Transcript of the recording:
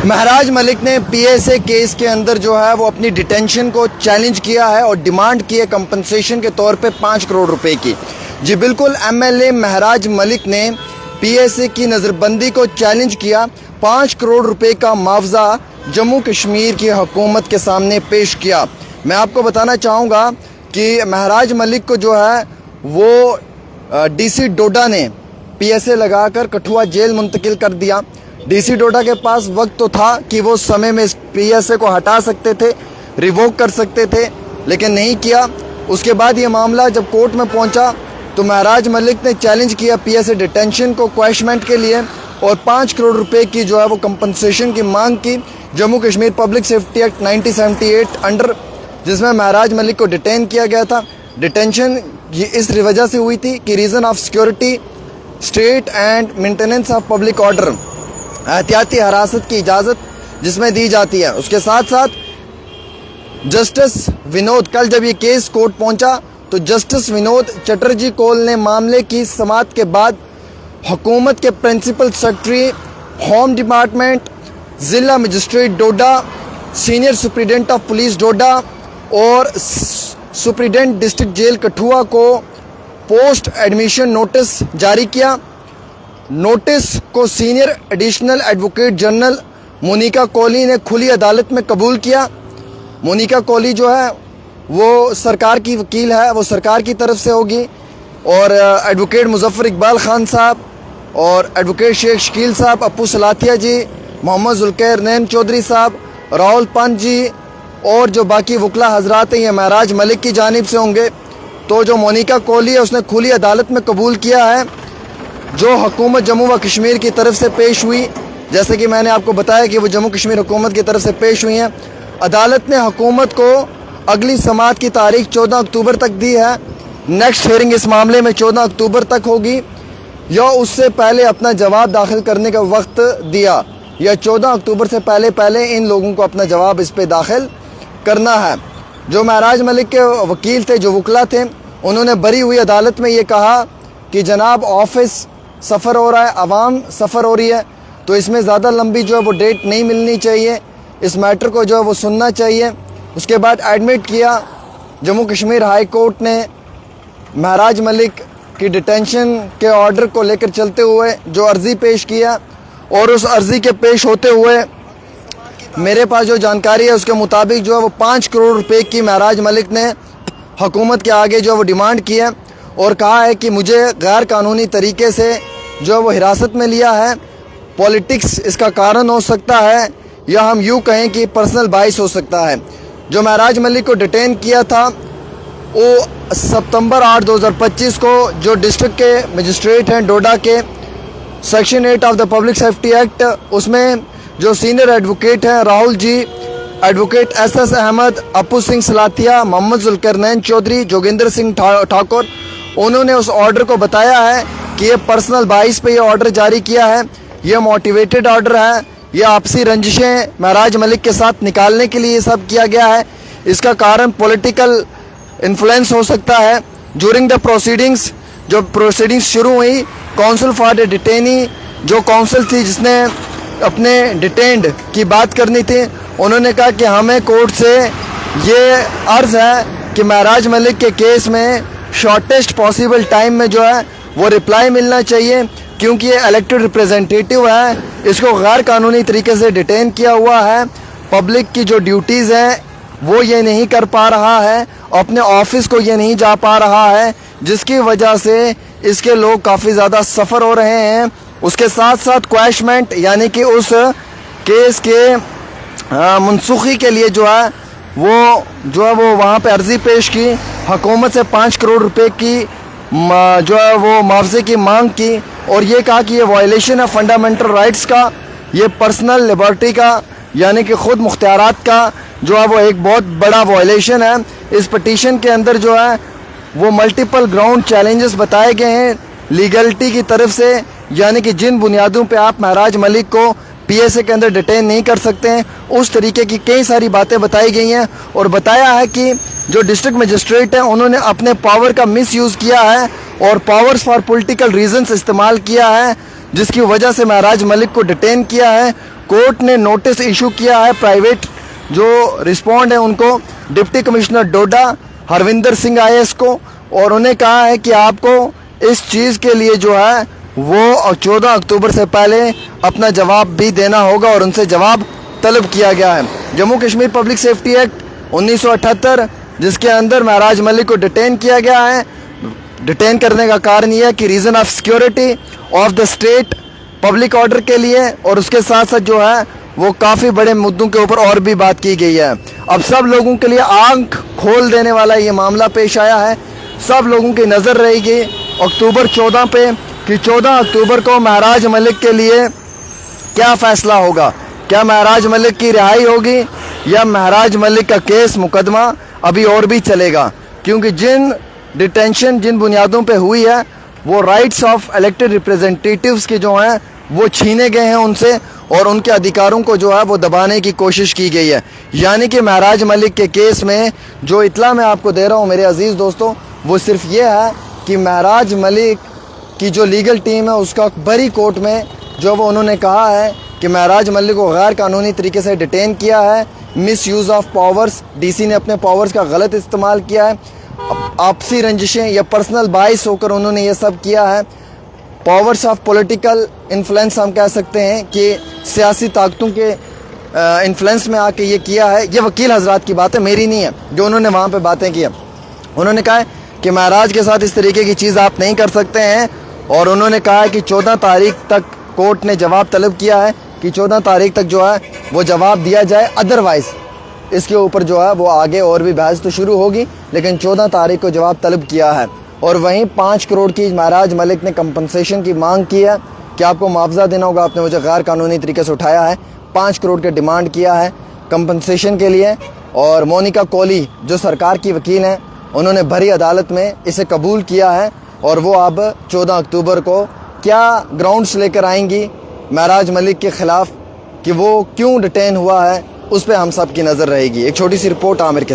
महराज मलिक ने PSA case के अंदर जो है वो अपनी डिटेंशन को चैलेंज किया है और डिमांड की है कंपनसेशन के तौर पे 5 करोड़ रुपए की। जी बिल्कुल, एमएलए महराज मलिक ने पीएसए की नज़रबंदी को चैलेंज किया, 5 करोड़ रुपए का मुआवजा जम्मू कश्मीर की हुकूमत के सामने पेश किया। मैं आपको बताना चाहूँगा कि महराज मलिक को जो है वो डीसी डोडा ने पीएसए लगाकर कठुआ जेल मुंतकिल कर दिया। डीसी डोडा के पास वक्त तो था कि वो समय में इस पीएसए को हटा सकते थे, रिवोक कर सकते थे, लेकिन नहीं किया। उसके बाद ये मामला जब कोर्ट में पहुंचा तो महराज मलिक ने चैलेंज किया पीएसए डिटेंशन को क्वैशमेंट के लिए और 5 करोड़ रुपए की जो है वो कंपनसेशन की मांग की। Jammu Kashmir public safety act 1978 under, जिसमें महराज मलिक को डिटेन किया गया था। डिटेंशन इस वजह से हुई थी कि reason of security, state and maintenance of public order, एहतियाती हिरासत की इजाज़त जिसमें दी जाती है। उसके साथ साथ जस्टिस विनोद, कल जब ये केस कोर्ट पहुंचा तो जस्टिस विनोद चटर्जी कौल ने मामले की समाअत के बाद हुकूमत के प्रिंसिपल सेक्रेटरी होम डिपार्टमेंट, ज़िला magistrate Doda, senior superintendent of police Doda और सुप्रिटेंडेंट डिस्ट्रिक्ट जेल कठुआ को पोस्ट एडमिशन नोटिस जारी किया। नोटिस को senior additional advocate general Monika Kauli ने खुली अदालत में कबूल किया। मोनिका कौली जो है वो सरकार की वकील है, वो सरकार की तरफ से होगी और एडवोकेट मुजफ्फर इकबाल खान साहब और एडवोकेट शेख शकील साहब, अपू सलाथिया जी, मोहम्मद जुल्कैर नैन चौधरी साहब, राहुल पंत जी और जो बाकी वकला हजरात हैं ये महराज मलिक की जानिब से होंगे। तो जो मोनिका कौली है उसने खुली अदालत में कबूल किया है जो हुकूमत जम्मू व कश्मीर की तरफ से पेश हुई। जैसे कि मैंने आपको बताया कि वो जम्मू कश्मीर हुकूमत की तरफ से पेश हुई हैं। अदालत ने हुकूमत को अगली समाअत की तारीख 14 अक्टूबर तक दी है। नेक्स्ट हियरिंग इस मामले में 14 अक्टूबर तक होगी या उससे पहले अपना जवाब दाखिल करने का वक्त दिया, या 14 अक्टूबर से पहले इन लोगों को अपना जवाब इस पर दाखिल करना है। जो महराज मलिक के वकील थे, जो वकला थे, उन्होंने भरी हुई अदालत में ये कहा कि जनाब ऑफिस सफ़र हो रहा है, आवाम सफ़र हो रही है, तो इसमें ज़्यादा लंबी जो है वो डेट नहीं मिलनी चाहिए, इस मैटर को जो है वो सुनना चाहिए। उसके बाद एडमिट किया जम्मू कश्मीर हाई कोर्ट ने महराज मलिक की डिटेंशन के ऑर्डर को लेकर चलते हुए जो अर्ज़ी पेश किया और उस अर्ज़ी के पेश होते हुए मेरे पास जो जानकारी है उसके मुताबिक जो है वो 5 करोड़ रुपए की महराज मलिक ने हुकूमत के आगे जो है वो डिमांड की है और कहा है कि मुझे गैर कानूनी तरीके से जो है वो हिरासत में लिया है। पॉलिटिक्स इसका कारण हो सकता है या हम यूँ कहें कि पर्सनल बाइस हो सकता है। जो महराज मलिक को डिटेन किया था वो सितंबर 8, 2025 को जो डिस्ट्रिक्ट के मजिस्ट्रेट हैं डोडा के, section 8 of the public safety act, उसमें जो सीनियर एडवोकेट हैं राहुल जी, एडवोकेट एस अहमद, अपू सिंह सलाथिया, मोहम्मद जुल्कैर नैन चौधरी, जोगिंदर सिंह ठाकुर, उन्होंने उस ऑर्डर को बताया है कि ये पर्सनल बाइस पे ये ऑर्डर जारी किया है, ये मोटिवेटेड ऑर्डर है, ये आपसी रंजिशें महराज मलिक के साथ निकालने के लिए ये सब किया गया है। इसका कारण पॉलिटिकल इन्फ्लुएंस हो सकता है। ड्यूरिंग द प्रोसीडिंग्स, जो प्रोसीडिंग्स शुरू हुई, काउंसिल फॉर द डिटेनी, जो काउंसिल थी जिसने अपने डिटेंड की बात करनी थी, उन्होंने कहा कि हमें कोर्ट से ये अर्ज़ है कि महराज मलिक के केस में शॉर्टेस्ट पॉसिबल टाइम में जो है वो रिप्लाई मिलना चाहिए, क्योंकि ये इलेक्टेड रिप्रेजेंटेटिव है, इसको गैर कानूनी तरीके से डिटेन किया हुआ है, पब्लिक की जो ड्यूटीज़ हैं वो ये नहीं कर पा रहा है, अपने ऑफिस को ये नहीं जा पा रहा है, जिसकी वजह से इसके लोग काफ़ी ज़्यादा सफ़र हो रहे हैं। उसके साथ साथ क्वैशमेंट यानी कि उस केस के मनसूखी के लिए जो है वो वहाँ पे अर्ज़ी पेश की, हुकूमत से 5 करोड़ रुपए की जो है वो मुआवजे की मांग की और ये कहा कि ये वायलेशन है फंडामेंटल राइट्स का, ये पर्सनल लिबर्टी का यानी कि ख़ुद मुख्तियारात का जो है वो एक बहुत बड़ा वायलेशन है। इस पटिशन के अंदर जो है वो मल्टीपल ग्राउंड चैलेंजेस बताए गए हैं लीगलिटी की तरफ से, यानी कि जिन बुनियादों पे आप महराज मलिक को पीएसए के अंदर डिटेन नहीं कर सकते हैं, उस तरीके की कई सारी बातें बताई गई हैं और बताया है कि जो डिस्ट्रिक्ट मजिस्ट्रेट हैं उन्होंने अपने पावर का मिसयूज़ किया है और पावर्स फॉर पॉलिटिकल रीजंस इस्तेमाल किया है, जिसकी वजह से महराज मलिक को डिटेन किया है। कोर्ट ने नोटिस इशू किया है प्राइवेट जो रिस्पॉन्ड है उनको, डिप्टी कमिश्नर डोडा हरविंदर सिंह IAS को, और उन्हें कहा है कि आपको इस चीज़ के लिए जो है वो 14 अक्टूबर से पहले अपना जवाब भी देना होगा, और उनसे जवाब तलब किया गया है। Jammu Kashmir public safety act 1978 जिसके अंदर महराज मलिक को डिटेन किया गया है, डिटेन करने का कारण यह है कि reason of security of the state, public order के लिए, और उसके साथ साथ जो है वो काफ़ी बड़े मुद्दों के ऊपर और भी बात की गई है। अब सब लोगों के लिए आंख खोल देने वाला ये मामला पेश आया है। सब लोगों की नज़र रहेगी अक्टूबर 14 पे कि 14 अक्टूबर को महराज मलिक के लिए क्या फ़ैसला होगा। क्या महराज मलिक की रिहाई होगी या महराज मलिक का केस मुकदमा अभी और भी चलेगा, क्योंकि जिन डिटेंशन जिन बुनियादों पे हुई है वो राइट्स ऑफ इलेक्टेड रिप्रेजेंटेटिव्स के जो हैं वो छीने गए हैं उनसे, और उनके अधिकारों को जो है वो दबाने की कोशिश की गई है। यानी कि महराज मलिक के केस में जो इतला मैं आपको दे रहा हूँ मेरे अजीज़ दोस्तों, वो सिर्फ ये है कि महराज मलिक की जो लीगल टीम है उसका बरी कोर्ट में जो वो उन्होंने कहा है कि महराज मलिक को गैर कानूनी तरीके से डिटेन किया है, miss use of powers, DC ने अपने पावर्स का गलत इस्तेमाल किया है, आपसी रंजिशें या पर्सनल बाइस होकर उन्होंने ये सब किया है, पावर्स ऑफ पॉलिटिकल इन्फ्लुएंस हम कह सकते हैं कि सियासी ताकतों के इन्फ्लुएंस में आके ये किया है। ये वकील हजरात की बात है, मेरी नहीं है, जो उन्होंने वहाँ पे बातें की। उन्होंने कहा है कि महराज के साथ इस तरीके की चीज़ आप नहीं कर सकते हैं, और उन्होंने कहा है कि 14 तारीख तक कोर्ट ने जवाब तलब किया है कि 14 तारीख तक जो है वो जवाब दिया जाए, अदरवाइज़ इसके ऊपर जो है वो आगे और भी बहस तो शुरू होगी, लेकिन 14 तारीख को जवाब तलब किया है। और वहीं 5 करोड़ की महराज मलिक ने कंपनसेशन की मांग की है कि आपको मुआवजा देना होगा, आपने मुझे गैर कानूनी तरीके से उठाया है, 5 करोड़ की डिमांड किया है कंपनसेशन के लिए। और मोनिका कोहली जो सरकार की वकील हैं उन्होंने भरी अदालत में इसे कबूल किया है, और वो अब 14 अक्टूबर को क्या ग्राउंड्स लेकर आएंगी महराज मलिक के ख़िलाफ़ कि वो क्यों डिटेन हुआ है, उस पर हम सब की नज़र रहेगी। एक छोटी सी रिपोर्ट आमिर के साथ।